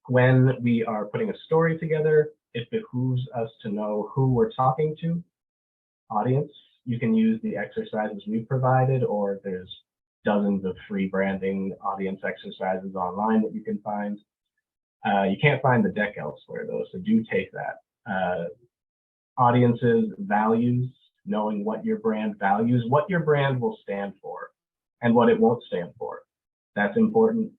when we are putting a story together, it behooves us to know who we're talking to. Audience, you can use the exercises we've provided, or there's dozens of free branding audience exercises online that you can find. You can't find the deck elsewhere though, so do take that. Audiences, values, knowing what your brand values, what your brand will stand for, and what it won't stand for. That's important.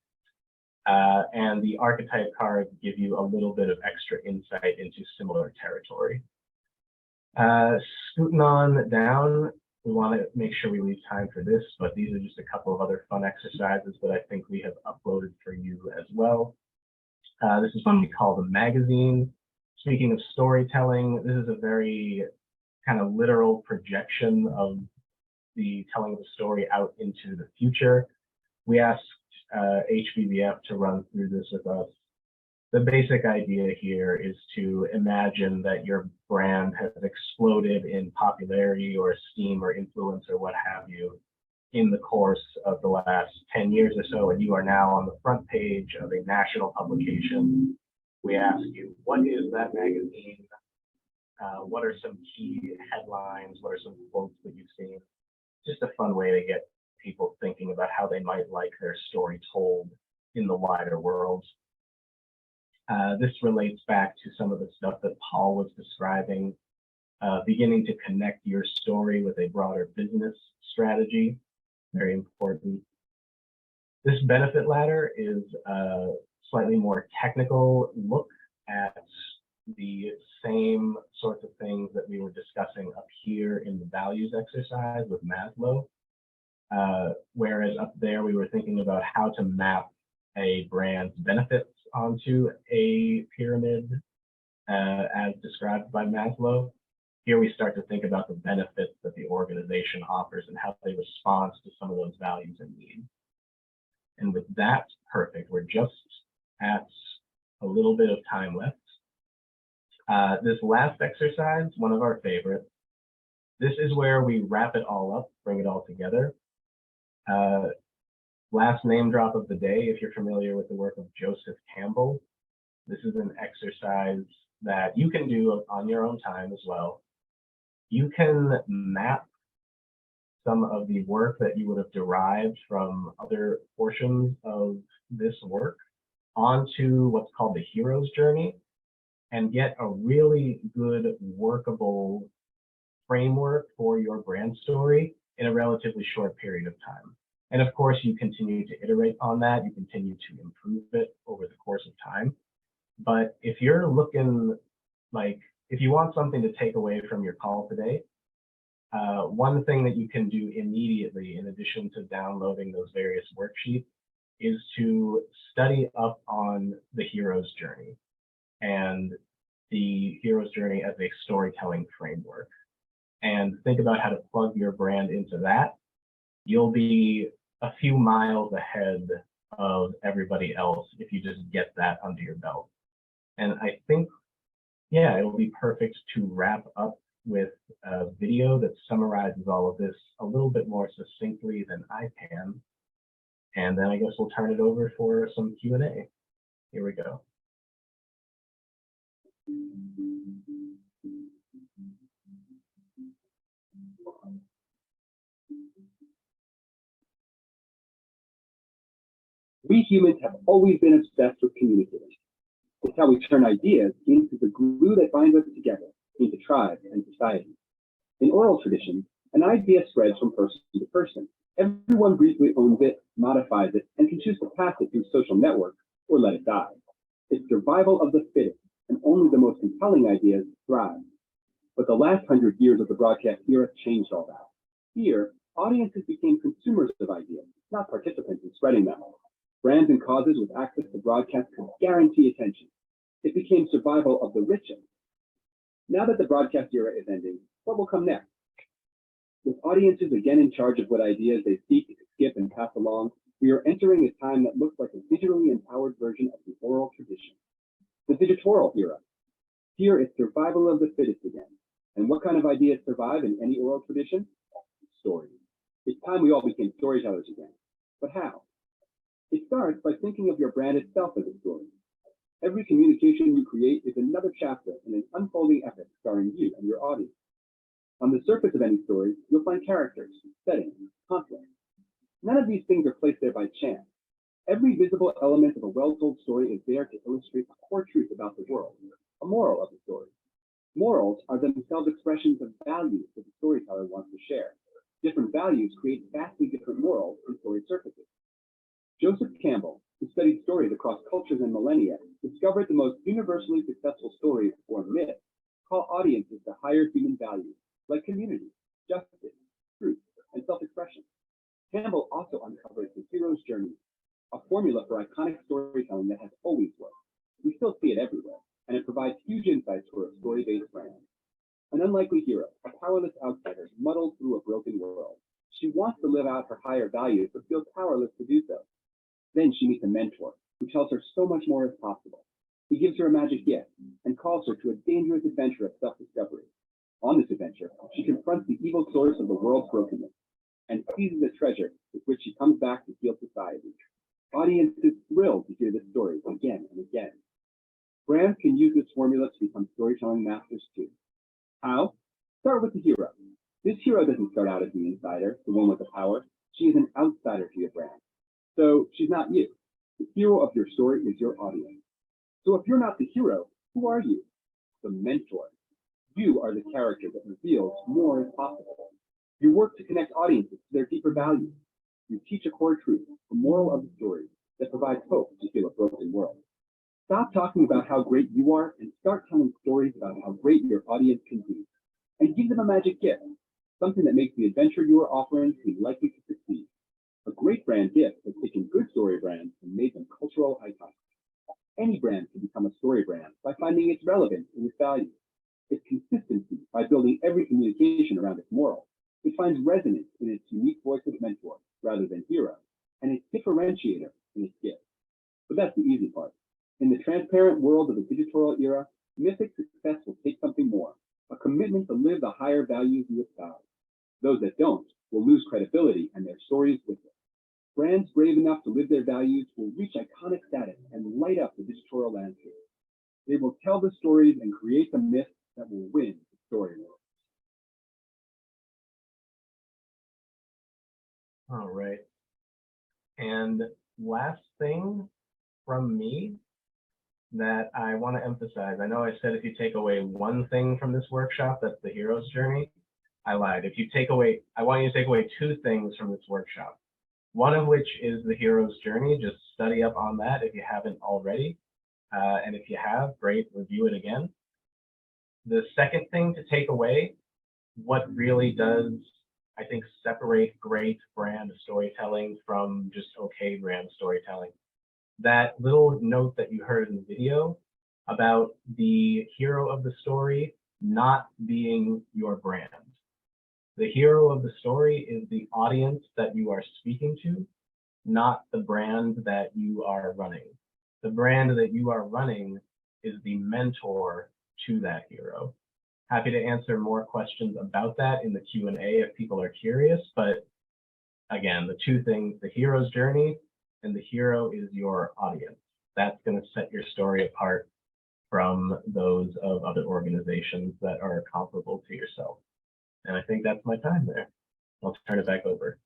And the archetype cards give you a little bit of extra insight into similar territory. Scooting on down, we want to make sure we leave time for this, but these are just a couple of other fun exercises that I think we have uploaded for you as well. This is one we call the magazine. Speaking of storytelling, this is a very kind of literal projection of the telling of the story out into the future. We asked HBBF to run through this with us. The basic idea here is to imagine that your brand has exploded in popularity or esteem or influence or what have you in the course of the last 10 years or so, and you are now on the front page of a national publication. We ask you, what is that magazine? What are some key headlines? What are some quotes that you've seen? Just a fun way to get people thinking about how they might like their story told in the wider world. This relates back to some of the stuff that Paul was describing, beginning to connect your story with a broader business strategy, very important. This benefit ladder is a slightly more technical look at the same sorts of things that we were discussing up here in the values exercise with Maslow. Whereas up there, we were thinking about how to map a brand's benefits onto a pyramid as described by Maslow. Here we start to think about the benefits that the organization offers and how they respond to some of those values and needs. And with that, perfect. We're just at a little bit of time left. This last exercise, one of our favorites, this is where we wrap it all up, bring it all together. Last name drop of the day, if you're familiar with the work of Joseph Campbell, this is an exercise that you can do on your own time as well. You can map some of the work that you would have derived from other portions of this work onto what's called the hero's journey and get a really good workable framework for your brand story in a relatively short period of time. And of course, you continue to iterate on that. You continue to improve it over the course of time. But if you're looking if you want something to take away from your call today, one thing that you can do immediately, in addition to downloading those various worksheets, is to study up on the hero's journey and the hero's journey as a storytelling framework. And think about how to plug your brand into that. You'll be a few miles ahead of everybody else if you just get that under your belt. And I think, yeah, it'll be perfect to wrap up with a video that summarizes all of this a little bit more succinctly than I can. And then I guess we'll turn it over for some Q&A. Here we go. We humans have always been obsessed with communicating. It's how we turn ideas into the glue that binds us together, into tribes and society. In oral tradition, an idea spreads from person to person. Everyone briefly owns it, modifies it, and can choose to pass it through social networks or let it die. It's survival of the fittest, and only the most compelling ideas thrive. But the last 100 years of the broadcast era changed all that. Here, audiences became consumers of ideas, not participants in spreading them. Brands and causes with access to broadcast could guarantee attention. It became survival of the richest. Now that the broadcast era is ending, what will come next? With audiences again in charge of what ideas they seek, skip, and pass along, we are entering a time that looks like a digitally empowered version of the oral tradition. The digital era. Here it's survival of the fittest again. And what kind of ideas survive in any oral tradition? Stories. It's time we all became storytellers again. But how? It starts by thinking of your brand itself as a story. Every communication you create is another chapter in an unfolding epic starring you and your audience. On the surface of any story, you'll find characters, settings, conflict. None of these things are placed there by chance. Every visible element of a well-told story is there to illustrate a core truth about the world, a moral of the story. Morals are themselves expressions of values that the storyteller wants to share. Different values create vastly different morals in story surfaces. Joseph Campbell, who studied stories across cultures and millennia, discovered the most universally successful stories or myths call audiences to higher human values, like community, justice, truth, and self-expression. Campbell also uncovered the hero's journey, a formula for iconic storytelling that has always worked. We still see it everywhere, and it provides huge insights for a story-based brand. An unlikely hero, a powerless outsider, muddled through a broken world. She wants to live out her higher values, but feels powerless to do so. Then she meets a mentor who tells her so much more is possible. He gives her a magic gift and calls her to a dangerous adventure of self-discovery. On this adventure, she confronts the evil source of the world's brokenness and seizes a treasure with which she comes back to heal society. Audiences thrilled to hear this story again and again. Brands can use this formula to become storytelling masters too. How? Start with the hero. This hero doesn't start out as the insider, the one with the power. She is an outsider to your brand. So she's not you. The hero of your story is your audience. So if you're not the hero, who are you? The mentor. You are the character that reveals more is possible. You work to connect audiences to their deeper values. You teach a core truth, a moral of the story that provides hope to heal a broken world. Stop talking about how great you are and start telling stories about how great your audience can be. And give them a magic gift, something that makes the adventure you are offering seem likely to succeed. A great brand gift has taken good story brands and made them cultural icons. Any brand can become a story brand by finding its relevance in its values, its consistency by building every communication around its moral. It finds resonance in its unique voice of mentor rather than hero, and its differentiator in its gift. But that's the easy part. In the transparent world of the digital era, mythic success will take something more, a commitment to live the higher values you espouse. Those that don't will lose credibility and their stories with it. Brands brave enough to live their values will reach iconic status and light up the digital landscape. They will tell the stories and create the myths that will win the story war. All right. And last thing from me that I want to emphasize, I know I said if you take away one thing from this workshop, that's the hero's journey. I lied. I want you to take away two things from this workshop. One of which is the hero's journey. Just study up on that if you haven't already. And if you have, great, review it again. The second thing to take away, what really does, I think, separate great brand storytelling from just okay brand storytelling. That little note that you heard in the video about the hero of the story not being your brand. The hero of the story is the audience that you are speaking to, not the brand that you are running. The brand that you are running is the mentor to that hero. Happy to answer more questions about that in the Q&A if people are curious, but again, the two things, the hero's journey and the hero is your audience. That's going to set your story apart from those of other organizations that are comparable to yourself. And I think that's my time there. I'll turn it back over.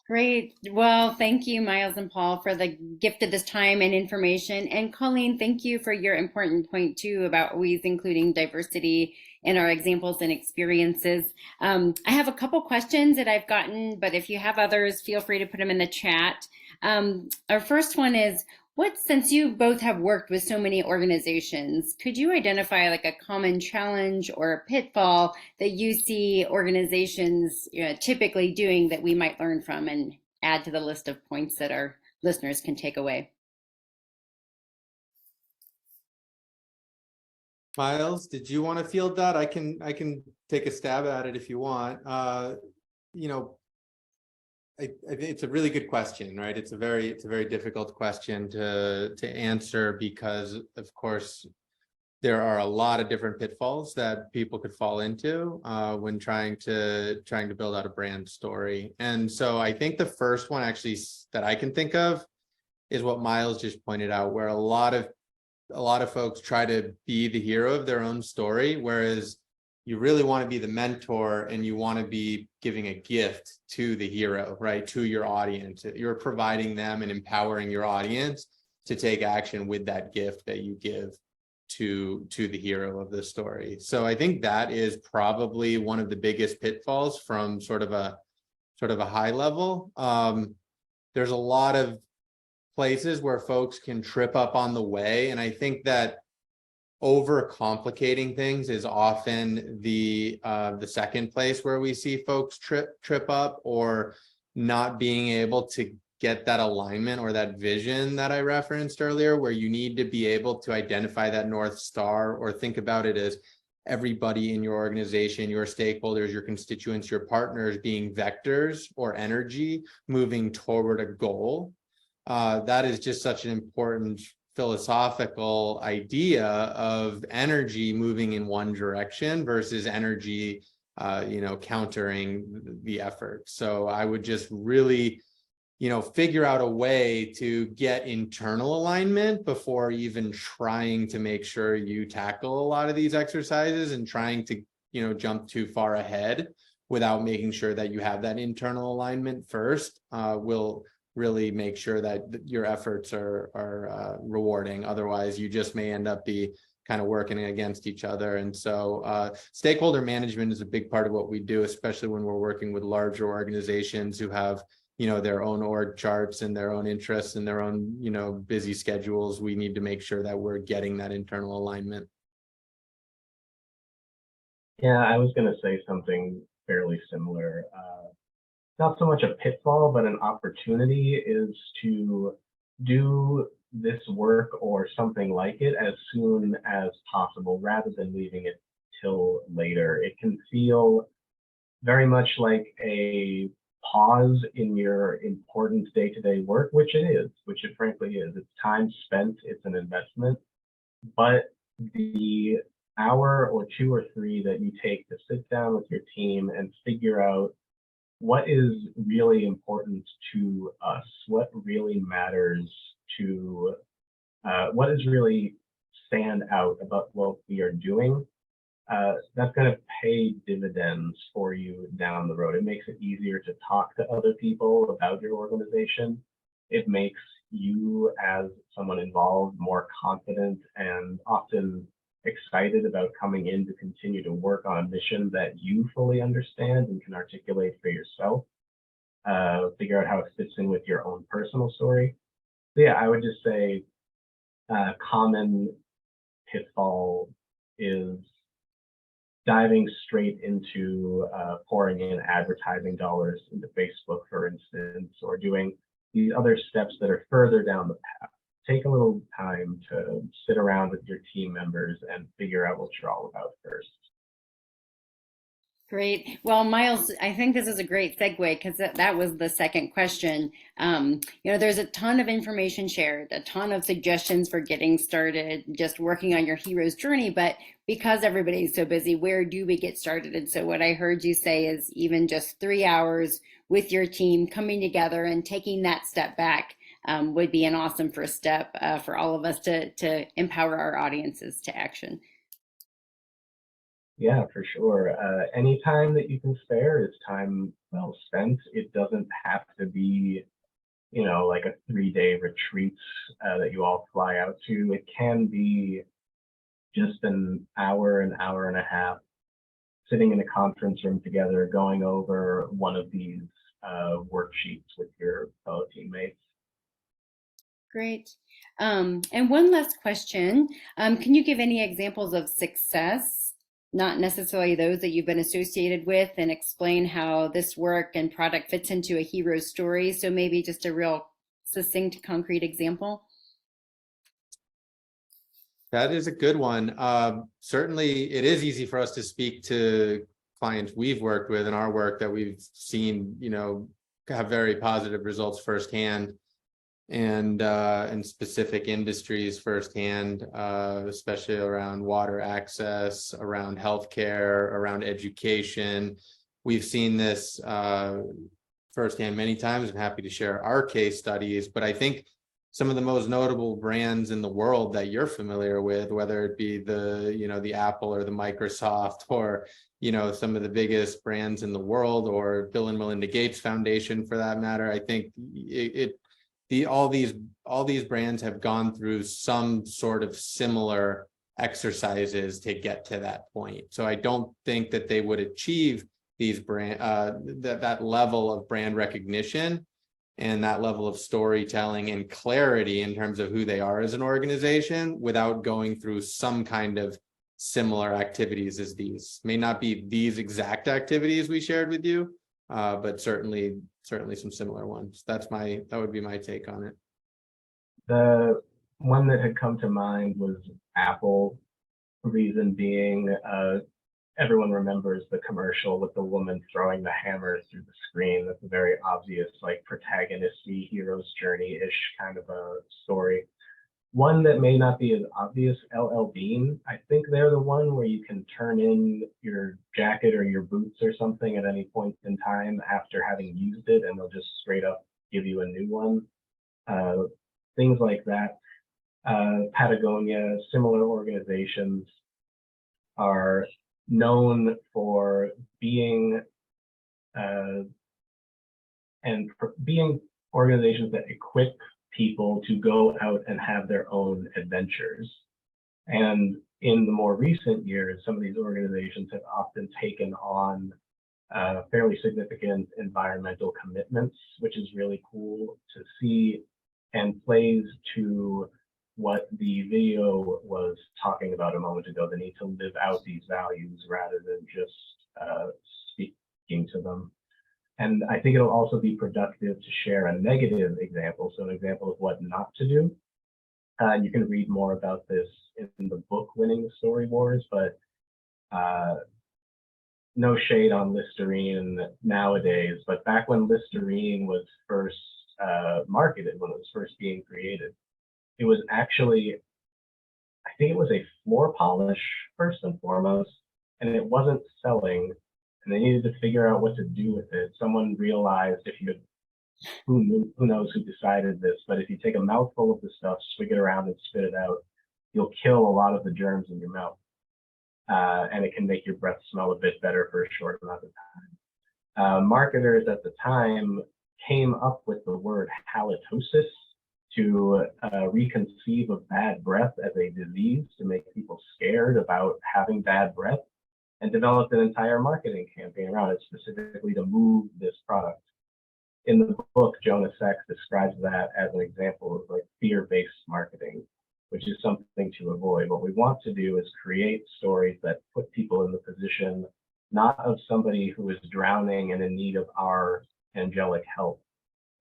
Great. Well, thank you, Myles and Paul, for the gift of this time and information. And Colleen, thank you for your important point, too, about always including diversity in our examples and experiences. I have a couple questions that I've gotten, but if you have others, feel free to put them in the chat. Our first one is, since you both have worked with so many organizations, could you identify like a common challenge or a pitfall that you see organizations typically doing that we might learn from and add to the list of points that our listeners can take away? Myles, did you want to field that? I can take a stab at it if you want. It's a really good question, right? It's a very difficult question to answer because, of course, there are a lot of different pitfalls that people could fall into when trying to build out a brand story. And so I think the first one actually that I can think of is what Myles just pointed out, where a lot of folks try to be the hero of their own story, whereas you really want to be the mentor and you want to be giving a gift to the hero, right? To your audience. You're providing them and empowering your audience to take action with that gift that you give to the hero of the story. So I think that is probably one of the biggest pitfalls from sort of a high level. There's a lot of places where folks can trip up on the way, and I think that overcomplicating things is often the second place where we see folks trip up, or not being able to get that alignment or that vision that I referenced earlier, where you need to be able to identify that North Star, or think about it as everybody in your organization, your stakeholders, your constituents, your partners being vectors or energy moving toward a goal. That is just such an important philosophical idea of energy moving in one direction versus energy, countering the effort. So I would just really, figure out a way to get internal alignment before even trying to make sure you tackle a lot of these exercises and trying to, jump too far ahead without making sure that you have that internal alignment first, will really make sure that your efforts are rewarding. Otherwise, you just may end up be kind of working against each other. And so stakeholder management is a big part of what we do, especially when we're working with larger organizations who have, their own org charts and their own interests and their own, busy schedules. We need to make sure that we're getting that internal alignment. Yeah, I was going to say something fairly similar. Not so much a pitfall, but an opportunity is to do this work or something like it as soon as possible, rather than leaving it till later. It can feel very much like a pause in your important day-to-day work, which it frankly is. It's time spent, it's an investment, but the hour or two or three that you take to sit down with your team and figure out what is really important to us, what really matters to, what is really stand out about what we are doing, that's going to pay dividends for you down the road. It makes it easier to talk to other people about your organization. It makes you as someone involved more confident, and often excited about coming in to continue to work on a mission that you fully understand and can articulate for yourself, figure out how it fits in with your own personal story. So yeah, I would just say common pitfall is diving straight into pouring in advertising dollars into Facebook, for instance, or doing these other steps that are further down the path. Take a little time to sit around with your team members and figure out what you're all about first. Great. Well, Myles, I think this is a great segue because that was the second question. There's a ton of information shared, a ton of suggestions for getting started, just working on your hero's journey. But because everybody's so busy, where do we get started? And so what I heard you say is even just 3 hours with your team coming together and taking that step back would be an awesome first step for all of us to empower our audiences to action. Yeah, for sure. Any time that you can spare is time well spent. It doesn't have to be, like a 3-day retreat that you all fly out to. It can be just an hour and a half sitting in a conference room together, going over one of these worksheets with your fellow teammates. Great. And one last question. Can you give any examples of success, not necessarily those that you've been associated with, and explain how this work and product fits into a hero's story? So maybe just a real succinct, concrete example. That is a good one. Certainly, it is easy for us to speak to clients we've worked with in our work that we've seen, have very positive results firsthand, and in specific industries firsthand, especially around water access, around healthcare, around education. We've seen this firsthand many times. I'm happy to share our case studies, but I think some of the most notable brands in the world that you're familiar with, whether it be the Apple or the Microsoft, or some of the biggest brands in the world, or Bill and Melinda Gates Foundation for that matter, I think all these brands have gone through some sort of similar exercises to get to that point. So I don't think that they would achieve these that level of brand recognition and that level of storytelling and clarity in terms of who they are as an organization without going through some kind of similar activities as these. May not be these exact activities we shared with you, but certainly some similar ones. That would be my take on it. The one that had come to mind was Apple. Reason being, everyone remembers the commercial with the woman throwing the hammer through the screen. That's a very obvious, like, protagonist-y, hero's journey-ish kind of a story. One that may not be as obvious, LL Bean. I think they're the one where you can turn in your jacket or your boots or something at any point in time after having used it, and they'll just straight up give you a new one. Things like that. Patagonia, similar organizations are known for being being organizations that equip people to go out and have their own adventures. And in the more recent years, some of these organizations have often taken on fairly significant environmental commitments, which is really cool to see, and plays to what the video was talking about a moment ago, the need to live out these values rather than just speaking to them. And I think it'll also be productive to share a negative example, so an example of what not to do. You can read more about this in the book Winning the Story Wars, but no shade on Listerine nowadays, but back when Listerine was first marketed, when it was first being created, it was actually, I think it was a floor polish first and foremost, and it wasn't selling, and they needed to figure out what to do with it. Someone realized, who knows who decided this, but if you take a mouthful of the stuff, swig it around and spit it out, you'll kill a lot of the germs in your mouth. And it can make your breath smell a bit better for a short amount of time. Marketers at the time came up with the word halitosis, to reconceive of bad breath as a disease, to make people scared about having bad breath, and developed an entire marketing campaign around it specifically to move this product. In the book, Jonas Sachs describes that as an example of like fear-based marketing, which is something to avoid. What we want to do is create stories that put people in the position not of somebody who is drowning and in need of our angelic help,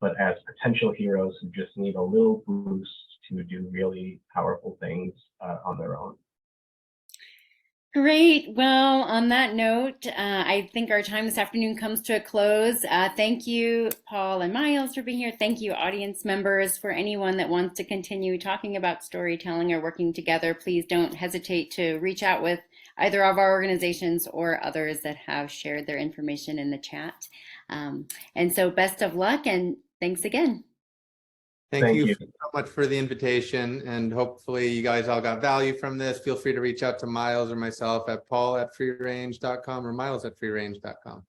but as potential heroes who just need a little boost to do really powerful things on their own. Great. Well, on that note, I think our time this afternoon comes to a close. Thank you, Paul and Myles, for being here. Thank you, audience members. For anyone that wants to continue talking about storytelling or working together, please don't hesitate to reach out with either of our organizations or others that have shared their information in the chat. And so best of luck and thanks again. Thank you so much for the invitation, and hopefully you guys all got value from this. Feel free to reach out to Myles or myself at paul@freerange.com or myles@freerange.com.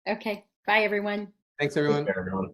Okay. Bye, everyone. Thanks, everyone. Take care, everyone.